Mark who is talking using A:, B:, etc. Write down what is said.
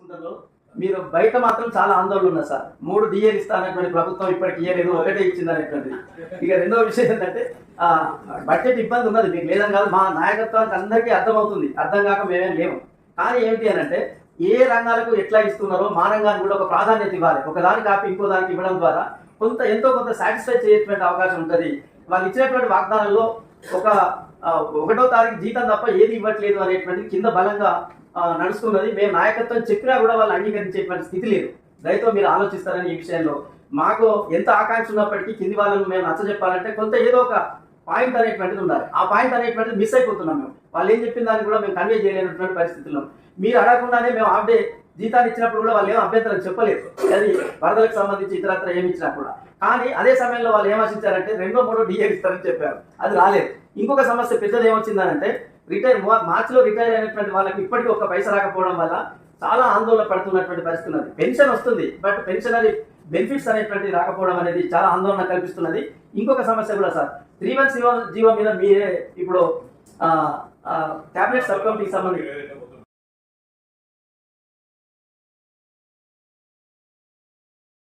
A: తీసుకుంటారో మీరు బయట మాత్రం చాలా ఆందోళన ఉన్నారు సార్. 3 డిఏలు ఇస్తానటువంటి ప్రభుత్వం ఇప్పటికి ఇయ్యలేదు, ఒకటే ఇచ్చింది అనేటువంటిది. ఇక రెండో విషయం ఏంటంటే బడ్జెట్ ఇబ్బంది ఉన్నది, మీకు లేదని కాదు, మా నాయకత్వానికి అందరికీ అర్థమవుతుంది, అర్థం కాక మేమేం లేవు. కానీ ఏమిటి అని అంటే ఏ రంగాలకు ఎట్లా ఇస్తున్నారో మా రంగానికి కూడా ఒక ప్రాధాన్యత ఇవ్వాలి. ఒకదాని కాపీ ఇంకో దానికి ఇవ్వడం ద్వారా ఎంతో కొంత సాటిస్ఫై చేసేటువంటి అవకాశం ఉంటుంది. వాళ్ళు ఇచ్చినటువంటి వాగ్దానంలో ఒకటో తారీఖు జీతం తప్ప ఏది ఇవ్వట్లేదు అనేటువంటి కింద బలంగా నడుస్తున్నది. మేము నాయకత్వం చెప్పినా కూడా వాళ్ళు అంగీకరించేటువంటి స్థితి లేదు. దయతో మీరు ఆలోచిస్తారని ఈ విషయంలో మాకు ఎంత ఆకాంక్ష ఉన్నప్పటికీ కింది వాళ్ళని మేము నచ్చ చెప్పాలంటే కొంత ఏదో ఒక పాయింట్ అనేటువంటిది ఉండాలి. ఆ పాయింట్ అనేటువంటిది మిస్ అయిపోతున్నాం మేము. వాళ్ళు ఏం చెప్పిన దాన్ని కూడా మేము కన్వే చేయలేనటువంటి పరిస్థితుల్లో మీరు అడగకుండానే మేము హాఫ్ డే జీతాన్ని ఇచ్చినప్పుడు కూడా వాళ్ళు ఏమో అభ్యంతరం చెప్పలేదు, అది వరదలకు సంబంధించి ఇతరత్ర ఏమి ఇచ్చినా కూడా. కానీ అదే సమయంలో వాళ్ళు ఏం ఆశించారంటే 2-3 డిఏ ఇస్తారని చెప్పారు, అది రాలేదు. ఇంకొక సమస్య పెద్దది ఏమొచ్చిందనంటే మార్చిలో రిటైర్ అయినటువంటి వాళ్ళకి ఇప్పటికీ ఒక్క పైసా రాకపోవడం వల్ల చాలా ఆందోళన పడుతున్నటువంటి పరిస్థితి ఉన్నది. పెన్షన్ వస్తుంది, బట్ పెన్షనరీ బెనిఫిట్స్ అనేటువంటి రాకపోవడం అనేది చాలా ఆందోళన కల్పిస్తున్నది. ఇంకొక సమస్య కూడా సార్, 3-1 జీవో మీద మీరే ఇప్పుడు క్యాబినెట్ సబ్ కమిటీకి సంబంధించి